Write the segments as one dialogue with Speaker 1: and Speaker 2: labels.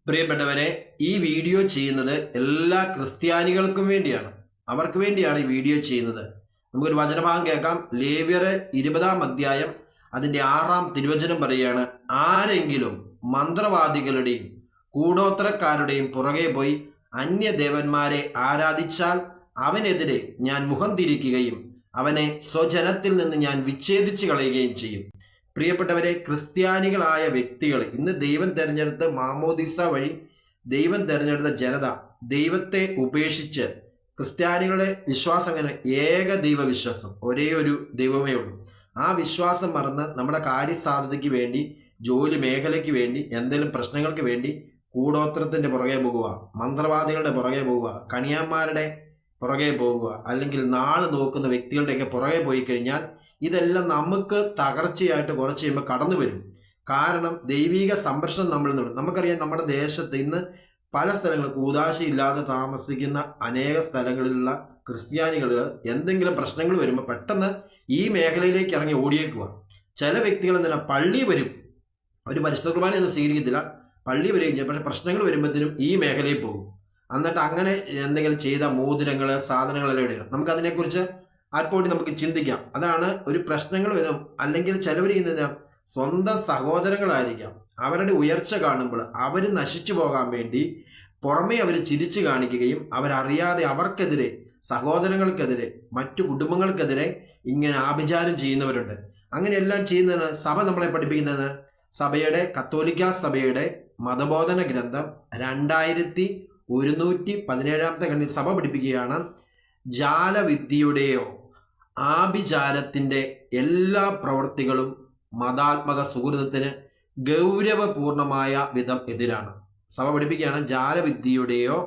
Speaker 1: പ്രിയപ്പെട്ടവരെ, ഈ വീഡിയോ ചെയ്യുന്നത് എല്ലാ ക്രിസ്ത്യാനികൾക്കും വേണ്ടിയാണ്. അവർക്ക് വേണ്ടിയാണ് ഈ വീഡിയോ ചെയ്യുന്നത്. നമുക്കൊരു വചനഭാഗം കേൾക്കാം. ലേവ്യർ 20-ാം അധ്യായം അതിൻ്റെ 6-ാം തിരുവചനം പറയുകയാണ്, ആരെങ്കിലും മന്ത്രവാദികളുടെയും കൂടോത്രക്കാരുടെയും പുറകെ പോയി അന്യദേവന്മാരെ ആരാധിച്ചാൽ അവനെതിരെ ഞാൻ മുഖം തിരിക്കുകയും അവനെ സ്വജനത്തിൽ നിന്ന് ഞാൻ വിച്ഛേദിച്ച് കളയുകയും ചെയ്യും. പ്രിയപ്പെട്ടവരെ, ക്രിസ്ത്യാനികളായ വ്യക്തികൾ ഇന്ന് ദൈവം തിരഞ്ഞെടുത്ത മാമോദിസ വഴി ദൈവം തിരഞ്ഞെടുത്ത ജനത ദൈവത്തെ ഉപേക്ഷിച്ച് ക്രിസ്ത്യാനികളുടെ വിശ്വാസം അങ്ങനെ ഏക ദൈവവിശ്വാസം, ഒരേ ഒരു ദൈവമേ ഉള്ളൂ. ആ വിശ്വാസം മറന്ന് നമ്മുടെ കാര്യസാധ്യതയ്ക്ക് വേണ്ടി, ജോലി മേഖലയ്ക്ക് വേണ്ടി, എന്തെങ്കിലും പ്രശ്നങ്ങൾക്ക് വേണ്ടി കൂടോത്രത്തിൻ്റെ പുറകെ പോകുക, മന്ത്രവാദികളുടെ പുറകെ പോകുക, കണിയാന്മാരുടെ പുറകെ പോകുക, അല്ലെങ്കിൽ നാള് നോക്കുന്ന വ്യക്തികളുടെയൊക്കെ പുറകെ പോയി കഴിഞ്ഞാൽ ഇതെല്ലാം നമുക്ക് തകർച്ചയായിട്ട് കുറച്ച് കഴിയുമ്പോൾ കടന്നു വരും. കാരണം ദൈവിക സംരക്ഷണം നമ്മളിൽ നിന്ന്. നമുക്കറിയാം, നമ്മുടെ ദേശത്ത് ഇന്ന് പല സ്ഥലങ്ങളിൽ കൂദാശയില്ലാതെ താമസിക്കുന്ന അനേക സ്ഥലങ്ങളിലുള്ള ക്രിസ്ത്യാനികൾ എന്തെങ്കിലും പ്രശ്നങ്ങൾ വരുമ്പോൾ പെട്ടെന്ന് ഈ മേഖലയിലേക്ക് ഇറങ്ങി ഓടിയേക്കുക. ചില വ്യക്തികൾ എന്തിനാ പള്ളി വരും, ഒരു പരിശുദ്ധ കുർബാനയൊന്നും സ്വീകരിക്കത്തില്ല, പള്ളി വരികയും ചെയ്യും, പക്ഷേ പ്രശ്നങ്ങൾ വരുമ്പോഴത്തേനും ഈ മേഖലയിൽ പോകും. എന്നിട്ട് അങ്ങനെ എന്തെങ്കിലും ചെയ്ത മോതിരങ്ങൾ, സാധനങ്ങളെല്ലാം ഇടുക. നമുക്കതിനെക്കുറിച്ച് അല്പോടി നമുക്ക് ചിന്തിക്കാം. അതാണ് ഒരു പ്രശ്നങ്ങൾ വരും. അല്ലെങ്കിൽ ചിലവർ ചെയ്യുന്നതിനാ സ്വന്തം സഹോദരങ്ങളായിരിക്കാം, അവരുടെ ഉയർച്ച കാണുമ്പോൾ അവർ നശിച്ചു പോകാൻ വേണ്ടി പുറമേ അവർ ചിരിച്ചു കാണിക്കുകയും അവരറിയാതെ അവർക്കെതിരെ, സഹോദരങ്ങൾക്കെതിരെ, മറ്റു കുടുംബങ്ങൾക്കെതിരെ ഇങ്ങനെ ആഭിചാരം ചെയ്യുന്നവരുണ്ട്. അങ്ങനെയെല്ലാം ചെയ്യുന്നതിന് സഭ നമ്മളെ പഠിപ്പിക്കുന്നത്, സഭയുടെ കത്തോലിക്ക സഭയുടെ മതബോധന ഗ്രന്ഥം 2117 കണ്ണിൽ സഭ പഠിപ്പിക്കുകയാണ്, ജാലവിദ്യയുടെയോ ആഭിചാരത്തിൻ്റെ എല്ലാ പ്രവൃത്തികളും മതാത്മക സുഹൃതത്തിന് ഗൗരവപൂർണമായ വിധം എതിരാണ്. സഭ പഠിപ്പിക്കുകയാണ്, ജാലവിദ്യയുടെയോ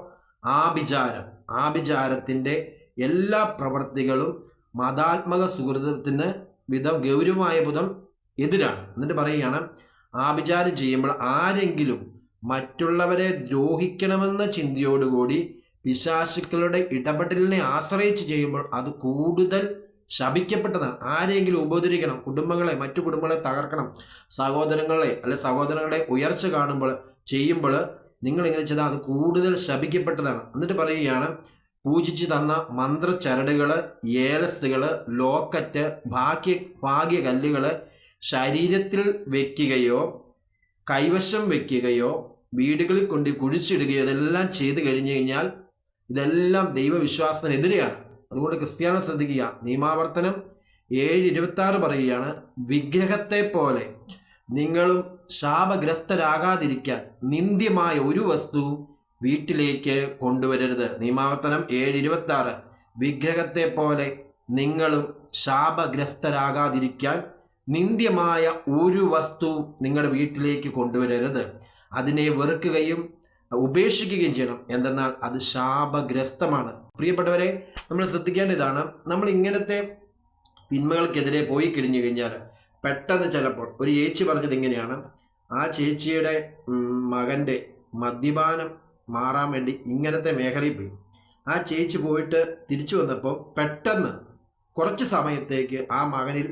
Speaker 1: ആഭിചാരത്തിൻ്റെ എല്ലാ പ്രവൃത്തികളും മതാത്മക സുഹൃതത്തിന് ഗൗരവമായ വിധം എതിരാണ്. എന്നിട്ട് പറയുകയാണ്, ആഭിചാരം ചെയ്യുമ്പോൾ ആരെങ്കിലും മറ്റുള്ളവരെ ദ്രോഹിക്കണമെന്ന ചിന്തയോടുകൂടി പിശാചുക്കളുടെ ഇടപെടലിനെ ആശ്രയിച്ച് ചെയ്യുമ്പോൾ അത് കൂടുതൽ ശപിക്കപ്പെട്ടതാണ്. ആരെങ്കിലും ഉപദ്രവിക്കണം, കുടുംബങ്ങളെ, മറ്റു കുടുംബങ്ങളെ തകർക്കണം, സഹോദരങ്ങളെ അല്ലെ സഹോദരങ്ങളുടെ ഉയർച്ച കാണുമ്പോൾ ചെയ്യുമ്പോൾ നിങ്ങളിങ്ങനെ ചെയ്താൽ അത് കൂടുതൽ ശപിക്കപ്പെട്ടതാണ്. എന്നിട്ട് പറയുകയാണ്, പൂജിച്ച് തന്ന മന്ത്രചരടുകൾ, ഏലസുകൾ, ലോക്കറ്റ്, ഭാഗ്യകല്ലുകൾ ശരീരത്തിൽ വയ്ക്കുകയോ കൈവശം വയ്ക്കുകയോ വീടുകളിൽ കൊണ്ട് കുഴിച്ചിടുകയോ ഇതെല്ലാം ചെയ്തു കഴിഞ്ഞു കഴിഞ്ഞാൽ ഇതെല്ലാം ദൈവവിശ്വാസത്തിനെതിരെയാണ്. അതുകൊണ്ട് ക്രിസ്ത്യാനികൾ ശ്രദ്ധിക്കുക. നിയമാവർത്തനം 7:26 പറയുകയാണ്, വിഗ്രഹത്തെ പോലെ നിങ്ങളും ശാപഗ്രസ്തരാകാതിരിക്കാൻ നിന്ദ്യമായ ഒരു വസ്തു വീട്ടിലേക്ക് കൊണ്ടുവരരുത്. നിയമാവർത്തനം 7:26, വിഗ്രഹത്തെ പോലെ നിങ്ങളും ശാപഗ്രസ്തരാകാതിരിക്കാൻ നിന്ദ്യമായ ഒരു വസ്തു നിങ്ങളുടെ വീട്ടിലേക്ക് കൊണ്ടുവരരുത്. അതിനെ വെറുക്കുകയും ഉപേക്ഷിക്കുകയും ചെയ്യണം, എന്തെന്നാൽ അത് ശാപഗ്രസ്തമാണ്. പ്രിയപ്പെട്ടവരെ, നമ്മൾ ശ്രദ്ധിക്കേണ്ടതാണ്, നമ്മൾ ഇങ്ങനത്തെ തിന്മകൾക്കെതിരെ പോയി കഴിഞ്ഞു കഴിഞ്ഞാൽ പെട്ടെന്ന് ചിലപ്പോൾ ഒരു ചേച്ചി പറഞ്ഞത് ഇങ്ങനെയാണ്, ആ ചേച്ചിയുടെ മകൻ്റെ മദ്യപാനം മാറാൻ വേണ്ടി ഇങ്ങനത്തെ മേഖലയിൽ പോയി. ആ ചേച്ചി പോയിട്ട് തിരിച്ചു വന്നപ്പോൾ പെട്ടെന്ന് കുറച്ച് സമയത്തേക്ക് ആ മകനിൽ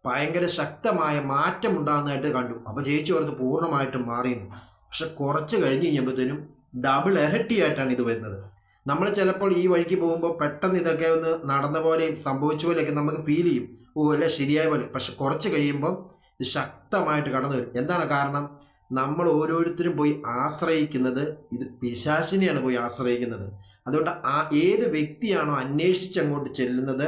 Speaker 1: ഭയങ്കര ശക്തമായ മാറ്റം ഉണ്ടാകുന്നതായിട്ട് കണ്ടു. അപ്പോൾ ചേച്ചി ഓർത്ത് പൂർണ്ണമായിട്ടും മാറിയെന്ന്. പക്ഷെ കുറച്ച് കഴിഞ്ഞ് കഴിയുമ്പോഴത്തേനും ഡബിൾ ഇരട്ടിയായിട്ടാണ് ഇത് വരുന്നത്. നമ്മൾ ചിലപ്പോൾ ഈ വഴിക്ക് പോകുമ്പോൾ പെട്ടെന്ന് ഇതൊക്കെ ഒന്ന് നടന്ന പോലെയും സംഭവിച്ച പോലെയൊക്കെ നമുക്ക് ഫീൽ ചെയ്യും, ഓ അല്ല ശരിയായ പോലെ. പക്ഷെ കുറച്ച് കഴിയുമ്പോൾ ഇത് ശക്തമായിട്ട് കടന്നു വരും. എന്താണ് കാരണം? നമ്മൾ ഓരോരുത്തരും പോയി ആശ്രയിക്കുന്നത് ഇത് പിശാചിനെയാണ് പോയി ആശ്രയിക്കുന്നത്. അതുകൊണ്ട് ഏത് വ്യക്തിയാണോ അന്വേഷിച്ചങ്ങോട്ട് ചെല്ലുന്നത്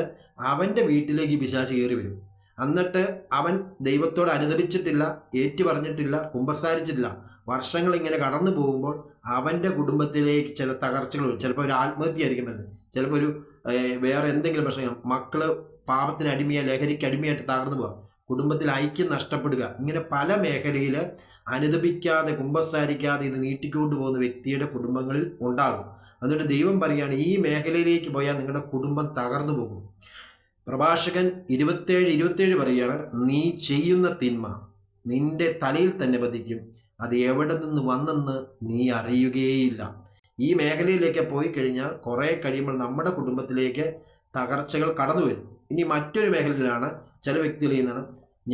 Speaker 1: അവൻ്റെ വീട്ടിലേക്ക് പിശാച് കയറി വരും. എന്നിട്ട് അവൻ ദൈവത്തോട് അനുദപിച്ചിട്ടില്ല, ഏറ്റു പറഞ്ഞിട്ടില്ല, കുമ്പസാരിച്ചിട്ടില്ല, വർഷങ്ങൾ ഇങ്ങനെ കടന്നു പോകുമ്പോൾ അവൻ്റെ കുടുംബത്തിലേക്ക് ചില തകർച്ചകൾ വരും. ചിലപ്പോൾ ഒരു ആത്മഹത്യ ആയിരിക്കും വരുന്നത്, ചിലപ്പോൾ ഒരു വേറെ എന്തെങ്കിലും പ്രശ്നം, മക്കള് പാപത്തിന് അടിമയായി, ലഹരിക്ക് അടിമയായിട്ട് തകർന്നു പോവുക, കുടുംബത്തിൽ ഐക്യം നഷ്ടപ്പെടുക. ഇങ്ങനെ പല മേഖലയിൽ അനുദപിക്കാതെ, കുമ്പസാരിക്കാതെ ഇത് നീട്ടിക്കൊണ്ടു പോകുന്ന വ്യക്തിയുടെ കുടുംബങ്ങളിൽ ഉണ്ടാകും. അതുകൊണ്ട് ദൈവം പറയുകയാണ്, ഈ മേഖലയിലേക്ക് പോയാൽ നിങ്ങളുടെ കുടുംബം തകർന്നു പോകും. പ്രഭാഷകൻ 27:27 പറയുകയാണ്, നീ ചെയ്യുന്ന തിന്മ നിന്റെ തലയിൽ തന്നെ പതിക്കും, അത് എവിടെ നിന്ന് വന്നെന്ന് നീ അറിയുകയില്ല. ഈ മേഖലയിലേക്ക് പോയി കഴിഞ്ഞാൽ കുറേ കഴിയുമ്പോൾ നമ്മുടെ കുടുംബത്തിലേക്ക് തകർച്ചകൾ കടന്നു വരും. ഇനി മറ്റൊരു മേഖലയിലാണ് ചില വ്യക്തികൾ ചെയ്യുന്നതാണ്,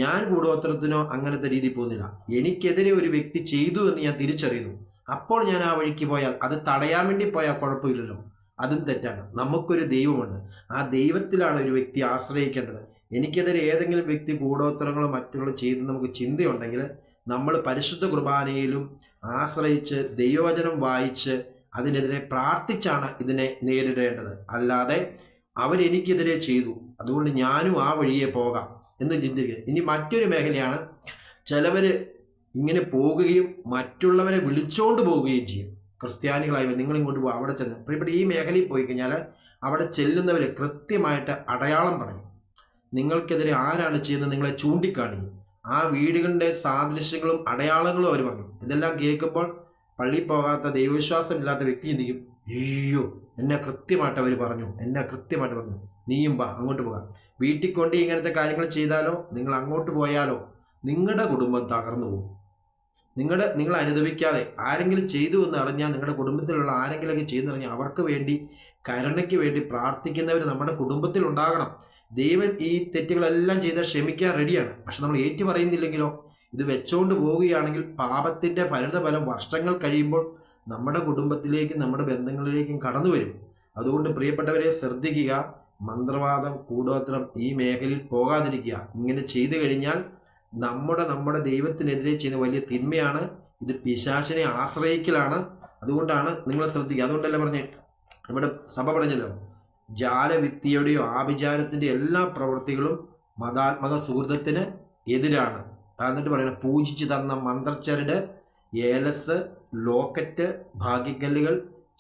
Speaker 1: ഞാൻ കൂടോത്രത്തിനോ അങ്ങനത്തെ രീതി പോകുന്നില്ല, എനിക്കെതിരെ ഒരു വ്യക്തി ചെയ്തു എന്ന് ഞാൻ തിരിച്ചറിയുന്നു, അപ്പോൾ ഞാൻ ആ വഴിക്ക് പോയാൽ അത് തടയാൻ വേണ്ടി പോയാൽ കുഴപ്പമില്ലല്ലോ, അതും തെറ്റാണ്. നമുക്കൊരു ദൈവമുണ്ട്. ആ ദൈവത്തിലാണ് ഒരു വ്യക്തി ആശ്രയിക്കേണ്ടത്. എനിക്കെതിരെ ഏതെങ്കിലും വ്യക്തി കൂടോത്തരങ്ങളോ മറ്റുള്ള ചെയ്ത് നമുക്ക് ചിന്തയുണ്ടെങ്കിൽ നമ്മൾ പരിശുദ്ധ കുർബാനയിലും ആശ്രയിച്ച് ദൈവവചനം വായിച്ച് അതിനെതിരെ പ്രാർത്ഥിച്ചാണ് ഇതിനെ നേരിടേണ്ടത്. അല്ലാതെ അവരെനിക്കെതിരെ ചെയ്തു അതുകൊണ്ട് ഞാനും ആ വഴിയെ പോകാം എന്ന് ചിന്തിക്കുക. ഇനി മറ്റൊരു മേഖലയാണ്, ചിലവർ ഇങ്ങനെ പോകുകയും മറ്റുള്ളവരെ വിളിച്ചോണ്ട് പോവുകയും ചെയ്യും. ക്രിസ്ത്യാനികളായി നിങ്ങൾ ഇങ്ങോട്ട് പോകും, അവിടെ ചെന്ന് പ്രിയപ്പെട്ട ഈ മേഖലയിൽ പോയി കഴിഞ്ഞാൽ അവിടെ ചെല്ലുന്നവർ കൃത്യമായിട്ട് അടയാളം പറയും. നിങ്ങൾക്കെതിരെ ആരാണ് ചെയ്യുന്നത് നിങ്ങളെ ചൂണ്ടിക്കാണിക്കും. ആ വീടുകളുടെ സാദൃശ്യങ്ങളും അടയാളങ്ങളും അവർ പറഞ്ഞു. ഇതെല്ലാം കേൾക്കുമ്പോൾ പള്ളിയിൽ പോകാത്ത ദൈവവിശ്വാസം ഇല്ലാത്ത വ്യക്തി ചിന്തിക്കും, അയ്യോ എന്നെ കൃത്യമായിട്ട് അവർ പറഞ്ഞു, എന്നെ കൃത്യമായിട്ട് പറഞ്ഞു, നീയും വാ അങ്ങോട്ട് പോകാം. വീട്ടിൽ കൊണ്ട് ഇങ്ങനത്തെ കാര്യങ്ങൾ ചെയ്താലോ നിങ്ങൾ അങ്ങോട്ട് പോയാലോ നിങ്ങളുടെ കുടുംബം തകർന്നു പോകും. നിങ്ങൾ അനുദപിക്കാതെ ആരെങ്കിലും ചെയ്തു എന്ന് അറിഞ്ഞാൽ, നിങ്ങളുടെ കുടുംബത്തിലുള്ള ആരെങ്കിലുമൊക്കെ ചെയ്തെന്നറിഞ്ഞാൽ അവർക്ക് വേണ്ടി കരുണയ്ക്ക് വേണ്ടി പ്രാർത്ഥിക്കുന്നവർ നമ്മുടെ കുടുംബത്തിൽ ഉണ്ടാകണം. ദൈവൻ ഈ തെറ്റുകളെല്ലാം ചെയ്താൽ ക്ഷമിക്കാൻ റെഡിയാണ്. പക്ഷെ നമ്മൾ ഏറ്റു പറയുന്നില്ലെങ്കിലോ, ഇത് വെച്ചോണ്ട് പോവുകയാണെങ്കിൽ പാപത്തിൻ്റെ പരിണതഫലം വർഷങ്ങൾ കഴിയുമ്പോൾ നമ്മുടെ കുടുംബത്തിലേക്കും നമ്മുടെ ബന്ധങ്ങളിലേക്കും കടന്നു വരും. അതുകൊണ്ട് പ്രിയപ്പെട്ടവരെ ശ്രദ്ധിക്കുക, മന്ത്രവാദം കൂടോത്രം ഈ മേഖലയിൽ പോകാതിരിക്കുക. ഇങ്ങനെ ചെയ്തു കഴിഞ്ഞാൽ നമ്മുടെ ദൈവത്തിനെതിരെ ചെയ്യുന്ന വലിയ തിന്മയാണ്. ഇത് പിശാചിനെ ആശ്രയിക്കലാണ്. അതുകൊണ്ടാണ് നിങ്ങൾ ശ്രദ്ധിക്കുക. അതുകൊണ്ടല്ല പറഞ്ഞേ, നമ്മുടെ സഭ പറഞ്ഞല്ലോ, ജാലവിദ്യയുടെയോ ആഭിചാരത്തിൻ്റെ എല്ലാ പ്രവൃത്തികളും മതാത്മക സുഹൃത്തത്തിന് എതിരാണ്. എന്നിട്ട് പറയണം, പൂജിച്ചു തന്ന മന്ത്രച്ചരട്, ഏലസ്, ലോക്കറ്റ്, ഭാഗ്യക്കല്ലുകൾ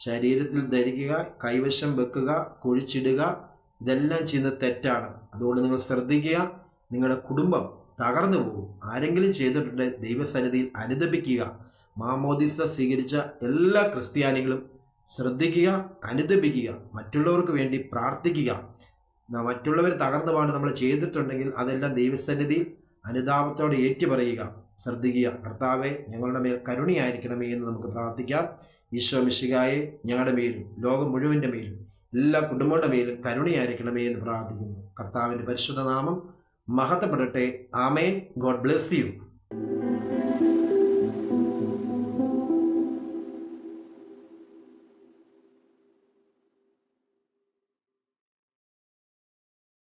Speaker 1: ശരീരത്തിൽ ധരിക്കുക, കൈവശം വെക്കുക, കുഴിച്ചിടുക, ഇതെല്ലാം ചെയ്യുന്നത് തെറ്റാണ്. അതുകൊണ്ട് നിങ്ങൾ ശ്രദ്ധിക്കുക, നിങ്ങളുടെ കുടുംബം തകർന്നു പോകും. ആരെങ്കിലും ചെയ്തിട്ടുണ്ട് ദൈവസന്നിധിയിൽ അനുദപിക്കുക. മാമോദിസ സ്വീകരിച്ച എല്ലാ ക്രിസ്ത്യാനികളും ശ്രദ്ധിക്കുക, അനുദപിക്കുക, മറ്റുള്ളവർക്ക് വേണ്ടി പ്രാർത്ഥിക്കുക. മറ്റുള്ളവർ തകർന്നു പോകാൻ നമ്മൾ ചെയ്തിട്ടുണ്ടെങ്കിൽ അതെല്ലാം ദൈവസന്നിധിയിൽ അനുതാപത്തോടെ ഏറ്റുപറയുക. ശ്രദ്ധിക്കുക. കർത്താവെ, ഞങ്ങളുടെ മേൽ കരുണയായിരിക്കണമേ എന്ന് നമുക്ക് പ്രാർത്ഥിക്കാം. ഈശോ മിശിഹായെ, ഞങ്ങളുടെ മേലും ലോകം മുഴുവൻ്റെ മേലും എല്ലാ കുടുംബങ്ങളുടെ മേലും കരുണയായിരിക്കണമേ എന്ന് പ്രാർത്ഥിക്കുന്നു. കർത്താവിൻ്റെ പരിശുദ്ധ നാമം മഹത്വപ്പെടട്ടെ. ആമേൻ. God bless U.